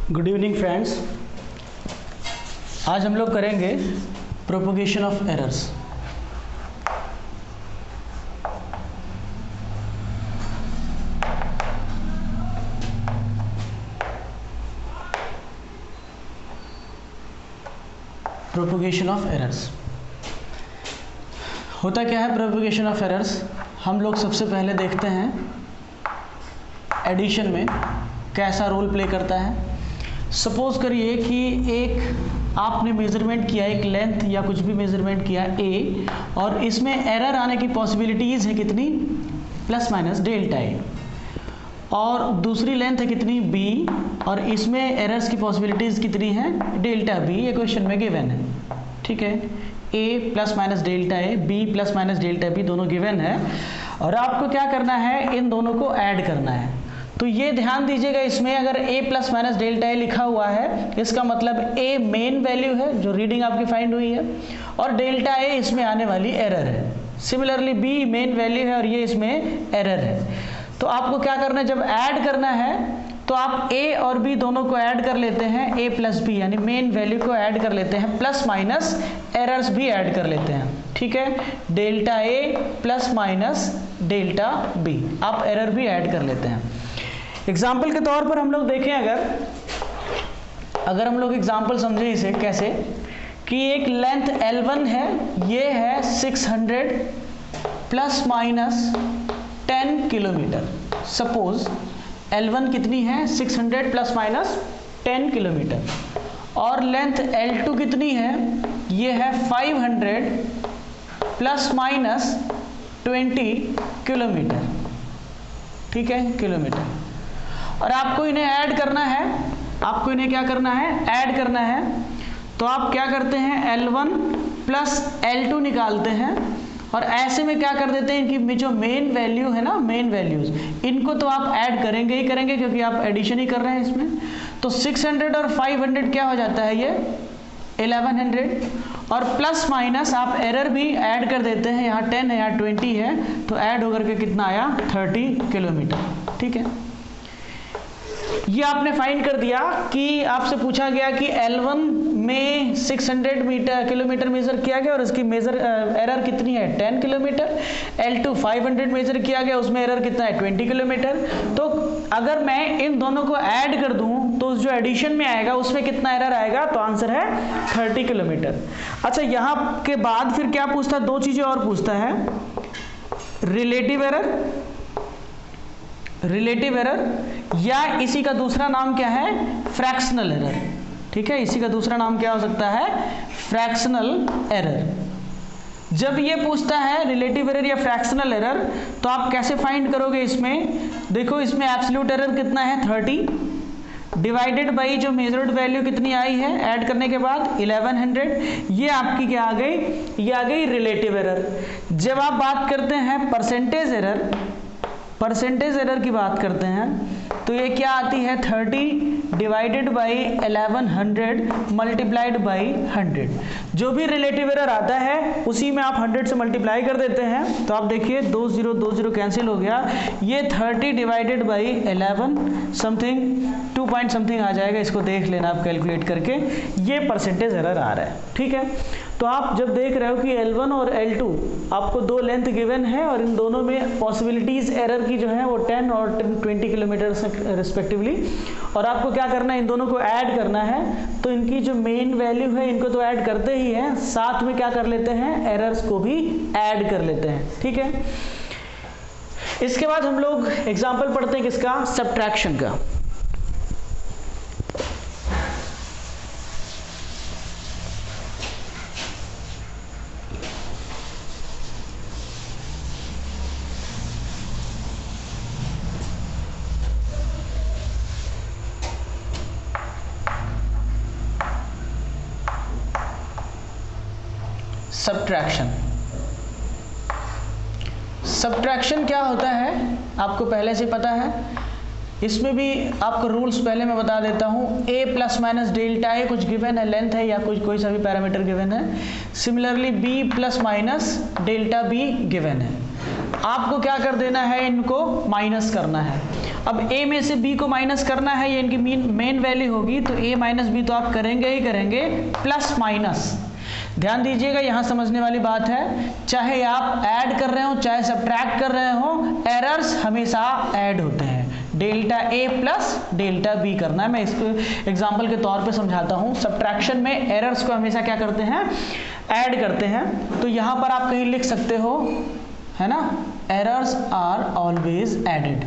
Good evening friends. आज हम लोग करेंगे propagation of errors. Propagation of errors होता क्या है? प्रोपोगेशन ऑफ एरर्स हम लोग सबसे पहले देखते हैं एडिशन में कैसा रोल प्ले करता है। सपोज करिए कि एक आपने मेज़रमेंट किया, एक लेंथ या कुछ भी मेज़रमेंट किया ए, और इसमें एरर आने की पॉसिबिलिटीज़ है कितनी? प्लस माइनस डेल्टा ए। और दूसरी लेंथ है कितनी? बी, और इसमें एरर्स की पॉसिबिलिटीज़ कितनी हैं? Delta b. ये क्वेश्चन में गिवन है, ठीक है। A plus minus delta a, b plus minus delta b, दोनों गिवन है और आपको क्या करना है? इन दोनों को ऐड करना है। तो ये ध्यान दीजिएगा, इसमें अगर a प्लस माइनस डेल्टा ए लिखा हुआ है, इसका मतलब a मेन वैल्यू है जो रीडिंग आपकी फाइंड हुई है, और डेल्टा ए इसमें आने वाली एरर है। सिमिलरली b मेन वैल्यू है और ये इसमें एरर है। तो आपको क्या करना है? जब ऐड करना है तो आप a और b दोनों को ऐड कर लेते हैं, a प्लस b, यानी मेन वैल्यू को ऐड कर लेते हैं, प्लस माइनस एरर्स भी ऐड कर लेते हैं, ठीक है। Delta a plus minus delta b, आप एरर भी ऐड कर लेते हैं। एग्जाम्पल के तौर पर हम लोग देखें, अगर हम लोग एग्जाम्पल समझें इसे कैसे, कि एक लेंथ L1 है, ये है 600 plus minus 10 kilometre. Suppose L1 कितनी है? 600 प्लस माइनस 10 किलोमीटर। और लेंथ L2 कितनी है? ये है 500 प्लस माइनस 20 किलोमीटर, ठीक है, किलोमीटर। और आपको इन्हें ऐड करना है, आपको इन्हें क्या करना है? ऐड करना है। तो आप क्या करते हैं? L1 प्लस L2 निकालते हैं और ऐसे में क्या कर देते हैं? इनकी जो मेन वैल्यू है ना, मेन वैल्यूज, इनको तो आप ऐड करेंगे ही करेंगे क्योंकि आप एडिशन ही कर रहे हैं इसमें। तो 600 और 500 क्या हो जाता है? ये 1100। और प्लस माइनस आप एरर भी ऐड कर देते हैं, यहाँ 10 है, यहाँ 20 है, तो ऐड होकर के कितना आया? 30 किलोमीटर, ठीक है। ये आपने फाइंड कर दिया कि आपसे पूछा गया कि L1 में 600 किलोमीटर मेजर किया गया और इसकी मेजर एरर कितनी है? 10 किलोमीटर। L2 500 मेजर किया गया, उसमें एरर कितना है? 20 किलोमीटर। तो अगर मैं इन दोनों को ऐड कर दूं तो जो एडिशन में आएगा उसमें कितना एरर आएगा? तो आंसर है 30 किलोमीटर। अच्छा, यहाँ के बाद फिर क्या पूछता है? दो चीजें और पूछता है, रिलेटिव एरर, रिलेटिव एरर, या इसी का दूसरा नाम क्या है? फ्रैक्शनल एरर, ठीक है। इसी का दूसरा नाम क्या हो सकता है? Fractional error. जब ये पूछता है रिलेटिव एरर या फ्रैक्शनल एरर, तो आप कैसे फाइंड करोगे? इसमें देखो, इसमें एब्सोल्यूट एरर कितना है? 30 डिवाइडेड बाई जो मेजर्ड वैल्यू कितनी आई है ऐड करने के बाद? 1100। ये आपकी क्या आ गई? ये आ गई रिलेटिव एरर। जब आप बात करते हैं परसेंटेज एरर, परसेंटेज एरर की बात करते हैं, तो ये क्या आती है? 30 डिवाइडेड बाई 1100 मल्टीप्लाइड बाई 100। जो भी रिलेटिव एरर आता है उसी में आप 100 से मल्टीप्लाई कर देते हैं, तो आप देखिए 2 0 कैंसिल हो गया। ये 30 divided by 11 something 2 point something आ जाएगा, इसको देख लेना आप कैलकुलेट करके। ये परसेंटेज एरर आ रहा है, ठीक है। तो आप जब देख रहे हो कि L1 और L2 आपको दो लेंथ गिवन है और इन दोनों में पॉसिबिलिटीज एरर की जो है वो 10 और 20 किलोमीटर रिस्पेक्टिवली, और आपको क्या करना है? इन दोनों को ऐड करना है। तो इनकी जो मेन वैल्यू है इनको तो ऐड करते ही हैं, साथ में क्या कर लेते हैं? एरर्स को भी ऐड कर लेते हैं, ठीक है। इसके बाद हम लोग एग्जाम्पल पढ़ते हैं किसका? सब्ट्रैक्शन का। सब्ट्रैक्शन, सब्ट्रैक्शन क्या होता है आपको पहले से पता है। इसमें भी आपको रूल्स पहले मैं बता देता हूँ। a प्लस माइनस डेल्टा ए कुछ गिवन है, लेंथ है या कोई सा भी पैरामीटर गिवन है। Similarly b plus minus delta b given है। आपको क्या कर देना है, इनको माइनस करना है। अब a में से b को माइनस करना है, ये इनकी मेन वैल्यू होगी, तो a माइनस बी तो आप करेंगे ही करेंगे, प्लस माइनस। ध्यान दीजिएगा, यहाँ समझने वाली बात है, चाहे आप ऐड कर रहे हो चाहे सब्ट्रैक्ट कर रहे हो, एरर्स हमेशा ऐड होते हैं। Delta a plus delta B करना है। मैं इसको एग्जाम्पल के तौर पे समझाता हूँ। सब्ट्रैक्शन में एरर्स को हमेशा क्या करते हैं, ऐड करते हैं। तो यहाँ पर आप कहीं लिख सकते हो, है ना, errors are always added,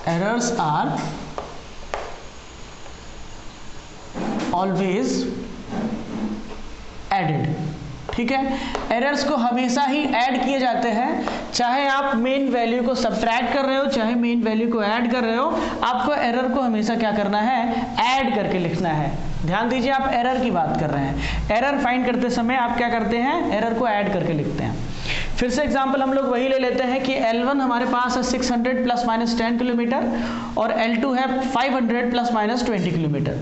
errors are always added. ठीक है, एरर्स को हमेशा ही ऐड किए जाते हैं, चाहे आप मेन वैल्यू को सब्ट्रैक्ट कर रहे हो चाहे मेन वैल्यू को ऐड कर रहे हो, आपको एरर को हमेशा क्या करना है, ऐड करके लिखना है। ध्यान दीजिए, आप एरर की बात कर रहे हैं, एरर फाइंड करते समय आप क्या करते हैं, एरर को ऐड करके लिखते हैं। फिर से एग्जांपल हम लोग वही ले लेते हैं कि L1 हमारे पास है 600 प्लस माइनस 10 किलोमीटर और L2 है 500 प्लस माइनस 20 किलोमीटर।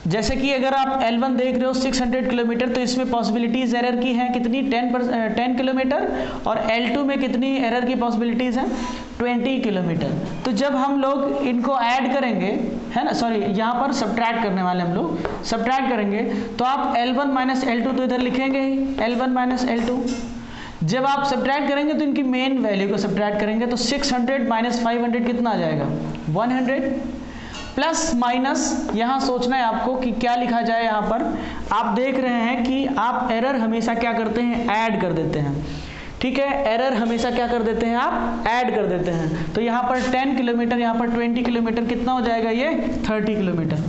जैसे कि अगर आप L1 देख रहे हो 600 किलोमीटर, तो इसमें पॉसिबिलिटीज एरर की हैं कितनी, 10 किलोमीटर, और L2 में कितनी एरर की पॉसिबिलिटीज हैं, 20 किलोमीटर। तो जब हम लोग इनको ऐड करेंगे, है ना, सॉरी यहाँ पर सब्ट्रैक्ट करने वाले हम लोग सब्ट्रैक्ट करेंगे, तो आप L1 माइनस L2 तो इधर लिखेंगे ही, L1 माइनस L2। जब आप सब्ट्रैक्ट करेंगे तो इनकी मेन वैल्यू को सब्ट्रैक्ट करेंगे, तो 600 माइनस 500 कितना आ जाएगा, 100, प्लस माइनस। यहाँ सोचना है आपको कि क्या लिखा जाए। यहाँ पर आप देख रहे हैं कि आप एरर हमेशा क्या करते हैं, ऐड कर देते हैं। ठीक है, एरर हमेशा क्या कर देते हैं, आप ऐड कर देते हैं। तो यहाँ पर 10 किलोमीटर, यहाँ पर 20 किलोमीटर, कितना हो जाएगा ये, 30 किलोमीटर।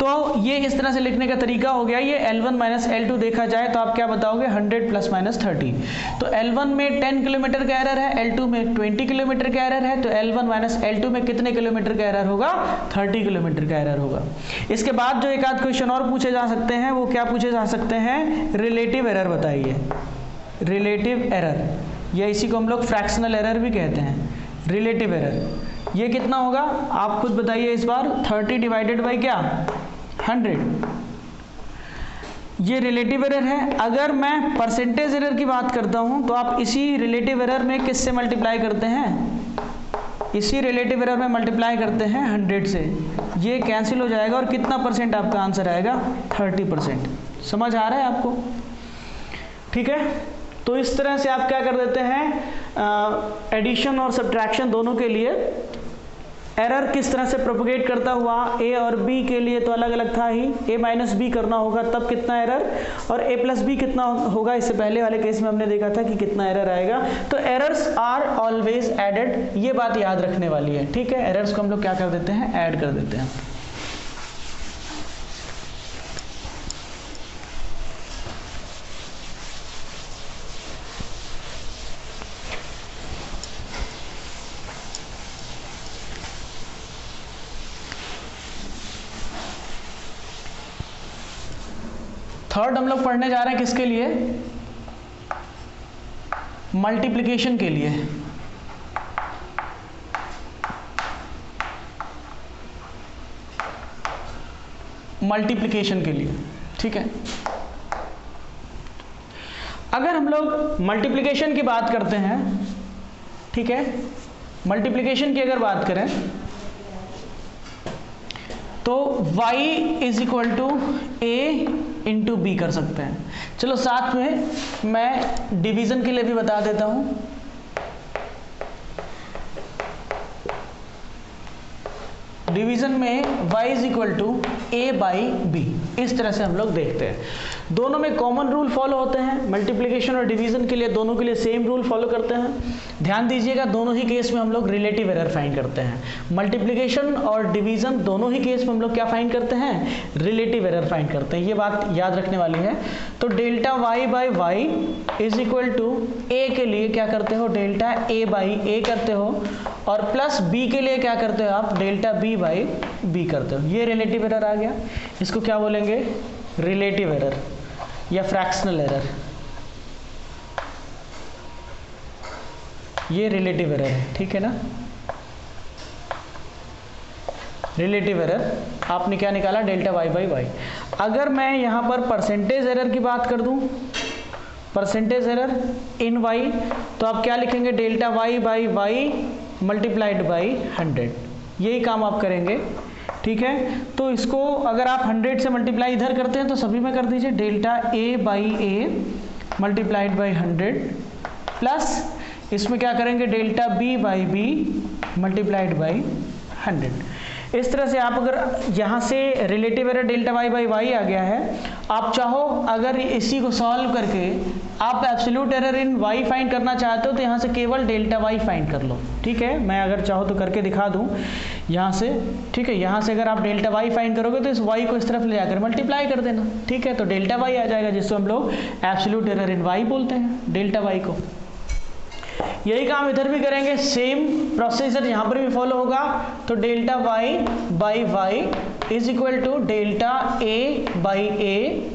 तो ये इस तरह से लिखने का तरीका हो गया। ये L1 माइनस L2 देखा जाए तो आप क्या बताओगे, 100 प्लस माइनस 30। तो L1 में 10 किलोमीटर का एरर है, L2 में 20 किलोमीटर का एरर है, तो L1 माइनस L2 में कितने किलोमीटर का एरर होगा, 30 किलोमीटर का एरर होगा। इसके बाद जो एक आध क्वेश्चन और पूछे जा सकते हैं, वो क्या पूछे जा सकते हैं, रिलेटिव एरर बताइए। रिलेटिव एरर, या इसी को हम लोग फ्रैक्शनल एरर भी कहते हैं, रिलेटिव एरर। ये कितना होगा, आप खुद बताइए इस बार, 30 डिवाइडेड बाई क्या, 100। ये रिलेटिव एरर है। अगर मैं परसेंटेज एरर की बात करता हूं, तो आप इसी रिलेटिव एरर में किससे मल्टीप्लाई करते हैं, इसी रिलेटिव एरर में मल्टीप्लाई करते हैं 100 से। ये कैंसिल हो जाएगा और कितना परसेंट आपका आंसर आएगा, 30%। समझ आ रहा है आपको? ठीक है, तो इस तरह से आप क्या कर देते हैं, एडिशन और सब्ट्रैक्शन दोनों के लिए एरर किस तरह से प्रोपोगेट करता हुआ, ए और बी के लिए तो अलग अलग था ही, ए माइनस बी करना होगा तब कितना एरर, और ए प्लस बी कितना होगा, इससे पहले वाले केस में हमने देखा था कि कितना एरर आएगा। तो एरर्स आर ऑलवेज एडेड, ये बात याद रखने वाली है। ठीक है, एरर्स को हम लोग क्या कर देते हैं, ऐड कर देते हैं। थर्ड हम लोग पढ़ने जा रहे हैं किसके लिए, मल्टीप्लिकेशन के लिए। मल्टीप्लिकेशन के लिए, ठीक है। अगर हम लोग मल्टीप्लिकेशन की बात करते हैं, ठीक है, मल्टीप्लिकेशन की अगर बात करें तो y is equal to A into B कर सकते हैं। चलो साथ में मैं डिवीजन के लिए भी बता देता हूं। डिवीजन में y is equal to A by B, इस तरह से हम लोग देखते हैं। दोनों में कॉमन रूल फॉलो होते हैं, मल्टीप्लिकेशन और डिवीजन के लिए दोनों के लिए सेम रूल फॉलो करते हैं। ध्यान दीजिएगा, दोनों ही केस में हम लोग रिलेटिव एरर फाइंड करते हैं। मल्टीप्लिकेशन और डिवीजन दोनों ही केस में हम लोग क्या फाइंड करते हैं, रिलेटिव एरर फाइंड करते हैं। ये बात याद रखने वाली है। तो delta y by Y is equal to a के लिए क्या करते हो, डेल्टा a बाई ए करते हो, और प्लस b के लिए क्या करते हो आप, डेल्टा b बाई बी करते हो। ये रिलेटिव एरर आ गया। इसको क्या बोलेंगे, रिलेटिव एरर या फ्रैक्शनल एरर। ये रिलेटिव एरर है, ठीक है ना। रिलेटिव एरर आपने क्या निकाला, डेल्टा y बाई वाई। अगर मैं यहाँ पर परसेंटेज एरर की बात कर दूं, परसेंटेज एरर इन वाई, तो आप क्या लिखेंगे, delta Y by Y multiplied by 100, यही काम आप करेंगे। ठीक है, तो इसको अगर आप 100 से मल्टीप्लाई इधर करते हैं तो सभी में कर दीजिए, delta a by a multiplied by 100 plus इसमें क्या करेंगे, delta b by b multiplied by 100। इस तरह से आप अगर यहाँ से relative error delta Y by y आ गया है, आप चाहो अगर इसी को सॉल्व करके आप absolute error in Y find करना चाहते हो तो यहाँ से केवल डेल्टा वाई फाइंड कर लो। ठीक है, मैं अगर चाहो तो करके दिखा दूँ यहाँ से। ठीक है, यहाँ से अगर आप डेल्टा वाई फाइंड करोगे तो इस वाई को इस तरफ ले जाकर मल्टीप्लाई कर देना। ठीक है, तो डेल्टा वाई आ जाएगा, जिसको हम लोग एब्सोल्यूट एरर इन वाई बोलते हैं, डेल्टा वाई को। यही काम इधर भी करेंगे, सेम प्रोसीजर यहाँ पर भी फॉलो होगा। तो delta Y by Y is equal to delta a by a,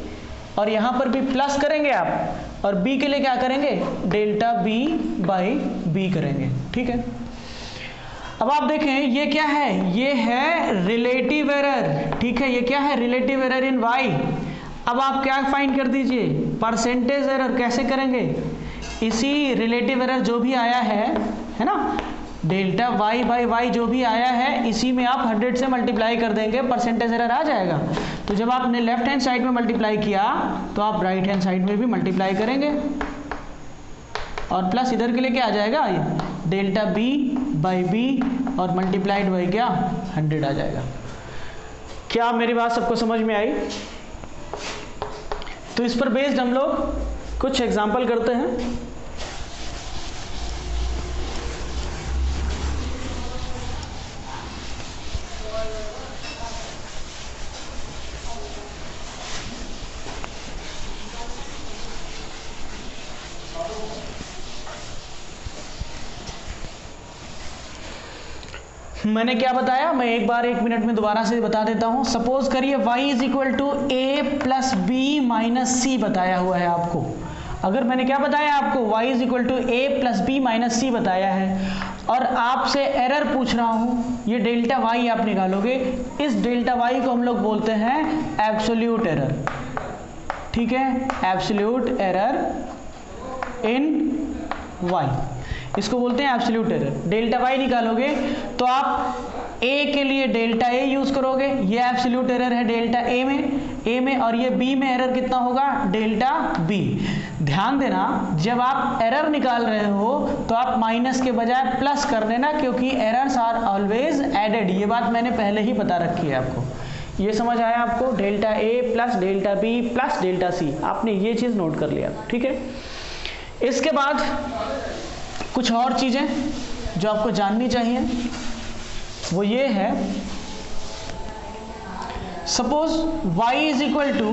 और यहाँ पर भी प्लस करेंगे आप, और बी के लिए क्या करेंगे, डेल्टा बी बाई बी करेंगे। ठीक है, अब आप देखें ये क्या है, ये है रिलेटिव एरर। ठीक है, ये क्या है, रिलेटिव एरर इन वाई। अब आप क्या फाइंड कर दीजिए, परसेंटेज एरर। कैसे करेंगे, इसी रिलेटिव एरर जो भी आया है ना, डेल्टा वाई बाई वाई जो भी आया है, इसी में आप 100 से मल्टीप्लाई कर देंगे, परसेंटेज एरर आ जाएगा। तो जब आपने लेफ्ट हैंड साइड में मल्टीप्लाई किया तो आप राइट हैंड साइड में भी मल्टीप्लाई करेंगे, और प्लस इधर के लिए क्या आ जाएगा, डेल्टा बी बाई बी और मल्टीप्लाइड बाई क्या, 100 आ जाएगा। क्या मेरी बात सबको समझ में आई? तो इस पर बेस्ड हम लोग कुछ एग्जाम्पल करते हैं। मैंने क्या बताया, मैं एक बार 1 मिनट में दोबारा से बता देता हूं। सपोज करिए y is equal to a plus b minus c बताया हुआ है आपको। अगर मैंने क्या बताया आपको, y is equal to a plus b minus c बताया है, और आपसे एरर पूछ रहा हूं, ये डेल्टा y आप निकालोगे। इस डेल्टा y को हम लोग बोलते हैं एब्सोल्यूट एरर। ठीक है, एब्सोल्यूट एरर इन y, इसको बोलते हैं एब्सोल्यूट एरर। डेल्टा वाई निकालोगे तो आप ए के लिए डेल्टा ए यूज करोगे, ये एब्सोल्यूट एरर है डेल्टा ए में, और ये बी में एरर कितना होगा, डेल्टा बी। ध्यान देना, जब आप एरर निकाल रहे हो तो आप माइनस के बजाय प्लस कर देना, क्योंकि एरर्स आर ऑलवेज एडेड। ये बात मैंने पहले ही बता रखी है आपको। ये समझ आया आपको, delta a plus delta B plus delta c, आपने ये चीज नोट कर लिया। ठीक है, इसके बाद कुछ और चीजें जो आपको जाननी चाहिए वो ये है, suppose y is equal to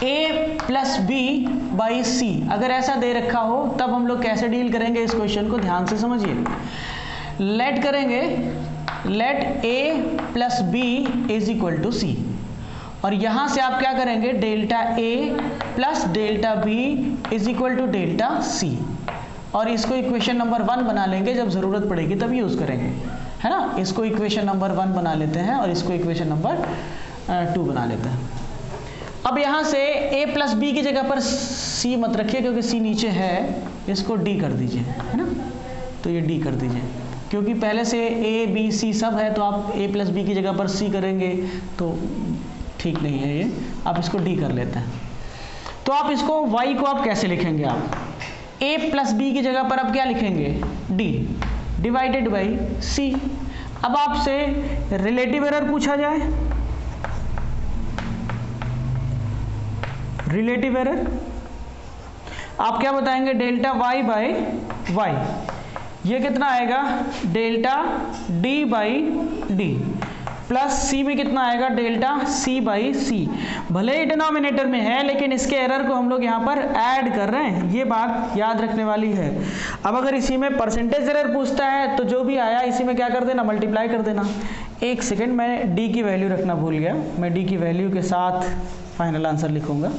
a plus b by c, अगर ऐसा दे रखा हो तब हम लोग कैसे डील करेंगे इस क्वेश्चन को, ध्यान से समझिए। लेट करेंगे, let a plus b is equal to c, और यहां से आप क्या करेंगे, delta a plus delta b is equal to delta c, और इसको इक्वेशन नंबर 1 बना लेंगे, जब जरूरत पड़ेगी तब यूज करेंगे, है ना। इसको इक्वेशन नंबर 1 बना लेते हैं और इसको इक्वेशन नंबर 2 बना लेते हैं। अब यहाँ से a प्लस बी की जगह पर c मत रखिए, क्योंकि c नीचे है, इसको d कर दीजिए, है ना। तो ये d कर दीजिए, क्योंकि पहले से a b c सब है, तो आप a प्लस बी की जगह पर c करेंगे तो ठीक नहीं है ये, आप इसको d कर लेते हैं। तो आप इसको y को आप कैसे लिखेंगे, आप a प्लस बी की जगह पर आप क्या लिखेंगे, d डिवाइडेड बाई c। अब आपसे रिलेटिव एरर पूछा जाए, रिलेटिव एरर आप क्या बताएंगे, डेल्टा y बाई y, ये कितना आएगा, delta d by d, plus c में कितना आएगा, डेल्टा c बाई c। भले ही डिनोमिनेटर में है, लेकिन इसके एरर को हम लोग यहाँ पर ऐड कर रहे हैं, ये बात याद रखने वाली है। अब अगर इसी में परसेंटेज एरर पूछता है तो जो भी आया इसी में क्या कर देना, मल्टीप्लाई कर देना। एक सेकेंड, मैं d की वैल्यू रखना भूल गया, मैं d की वैल्यू के साथ फाइनल आंसर लिखूंगा।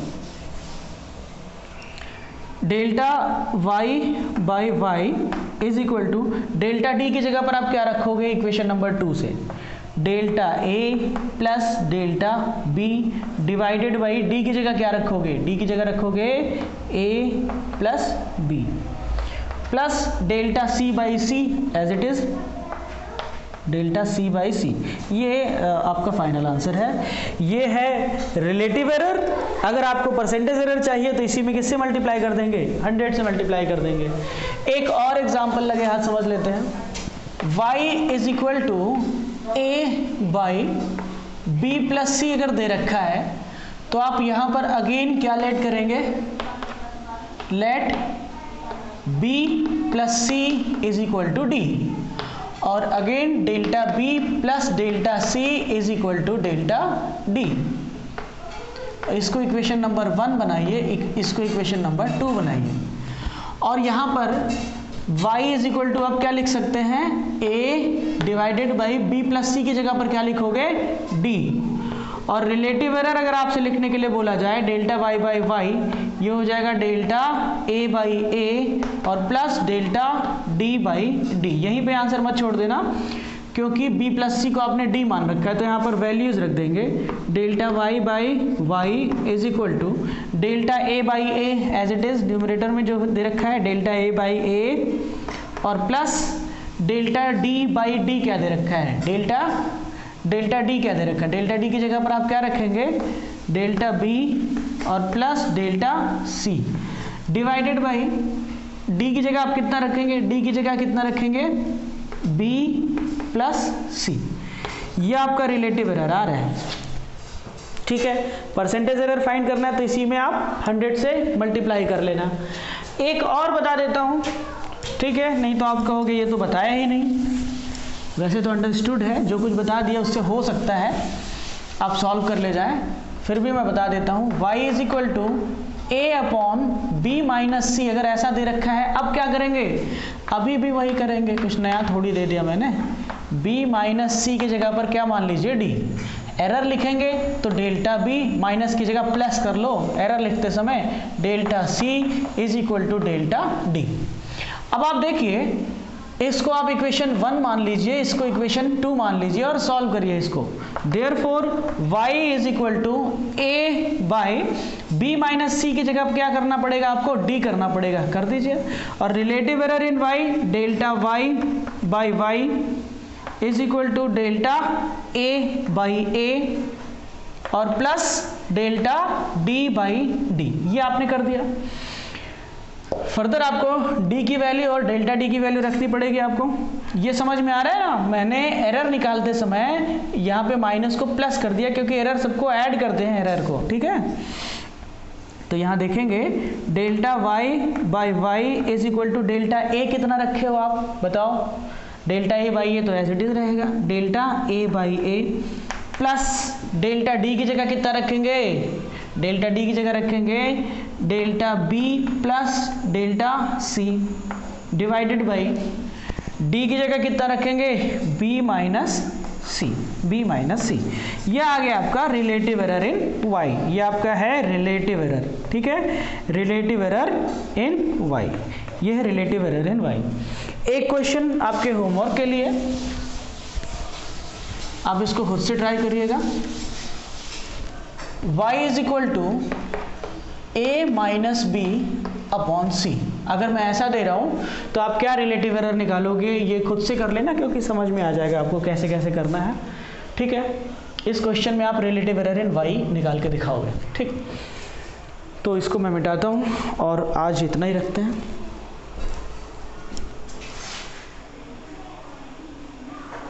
Delta y by Y is equal to delta d की जगह पर आप क्या रखोगे, इक्वेशन नंबर 2 से, delta a plus delta b divided by D की जगह क्या रखोगे, डी की जगह रखोगे a plus b plus delta c by c as it is delta c by c. ये आपका फाइनल आंसर है। ये है रिलेटिव एरर। अगर आपको परसेंटेज एरर चाहिए तो इसी में किससे मल्टीप्लाई कर देंगे, 100 से मल्टीप्लाई कर देंगे। एक और एग्जांपल लगे हाथ समझ लेते हैं। y is equal to A by b plus c अगर दे रखा है तो आप यहां पर अगेन क्या लेट करेंगे, let b plus c is equal to d और again delta B plus delta c is equal to delta d. इसको इक्वेशन नंबर 1 बनाइए, इसको इक्वेशन नंबर 2 बनाइए और यहां पर y इज इक्वल टू आप क्या लिख सकते हैं, a divided by b plus c की जगह पर क्या लिखोगे, d और रिलेटिव एरर अगर आपसे लिखने के लिए बोला जाए डेल्टा y बाई वाई, ये हो जाएगा डेल्टा a बाई ए और plus delta d by D. यहीं पे आंसर मत छोड़ देना क्योंकि b प्लस सी को आपने d मान रखा है तो यहाँ पर वैल्यूज रख देंगे। Delta y by Y is equal to delta a by A as it is, numerator में जो दे रखा है डेल्टा a बाई ए और plus delta d by D क्या दे रखा है, डेल्टा डी क्या दे रखा है, डेल्टा डी की जगह पर आप क्या रखेंगे, डेल्टा बी और plus delta C divided by D की जगह आप कितना रखेंगे, डी की जगह कितना रखेंगे, बी प्लस सी। ये आपका रिलेटिव एरर आ रहा है। ठीक है, परसेंटेज एरर फाइंड करना है तो इसी में आप 100 से मल्टीप्लाई कर लेना। एक और बता देता हूँ, ठीक है, नहीं तो आप कहोगे ये तो बताया ही नहीं। वैसे तो अंडरस्टूड है, जो कुछ बता दिया उससे हो सकता है आप सॉल्व कर ले जाएं, फिर भी मैं बता देता हूँ। y is equal to a upon b minus c अगर ऐसा दे रखा है, अब क्या करेंगे, अभी भी वही करेंगे, कुछ नया थोड़ी दे दिया मैंने। b माइनस सी की जगह पर क्या मान लीजिए, d। एरर लिखेंगे तो डेल्टा b माइनस की जगह प्लस कर लो एरर लिखते समय, delta c is equal to delta d। अब आप देखिए, इसको आप इक्वेशन 1 मान लीजिए, इसको इक्वेशन 2 मान लीजिए और सॉल्व करिए इसको। Therefore y is equal to a by b minus c की जगह क्या करना पड़ेगा आपको, d करना पड़ेगा, कर दीजिए। और relative error in y, delta y by Y is equal to delta a by a और plus delta d by d. ये आपने कर दिया। फर्दर आपको d की वैल्यू और डेल्टा d की वैल्यू रखनी पड़ेगी आपको। ये समझ में आ रहा है ना, मैंने एरर निकालते समय यहाँ पे माइनस को प्लस कर दिया क्योंकि एरर सबको ऐड करते हैं एरर को, ठीक है। तो यहाँ देखेंगे delta y by Y is equal to delta a कितना रखे हो आप बताओ, डेल्टा a बाई ए तो एज इट इज रहेगा, delta a by A plus delta d की जगह कितना रखेंगे, डेल्टा डी की जगह रखेंगे delta B plus delta C divided by D की जगह कितना रखेंगे, B minus C, B minus C. यह आ गया आपका रिलेटिव एरर इन वाई, ये आपका है रिलेटिव एरर, ठीक है, रिलेटिव एरर इन वाई, ये है रिलेटिव एरर इन वाई। एक क्वेश्चन आपके होमवर्क के लिए, आप इसको खुद से ट्राई करिएगा। y is equal to a minus b upon c. अगर मैं ऐसा दे रहा हूं तो आप क्या रिलेटिव एरर निकालोगे, ये खुद से कर लेना क्योंकि समझ में आ जाएगा आपको कैसे कैसे करना है, ठीक है। इस क्वेश्चन में आप रिलेटिव एरर इन y निकाल के दिखाओगे, ठीक। तो इसको मैं मिटाता हूं और आज इतना ही रखते हैं।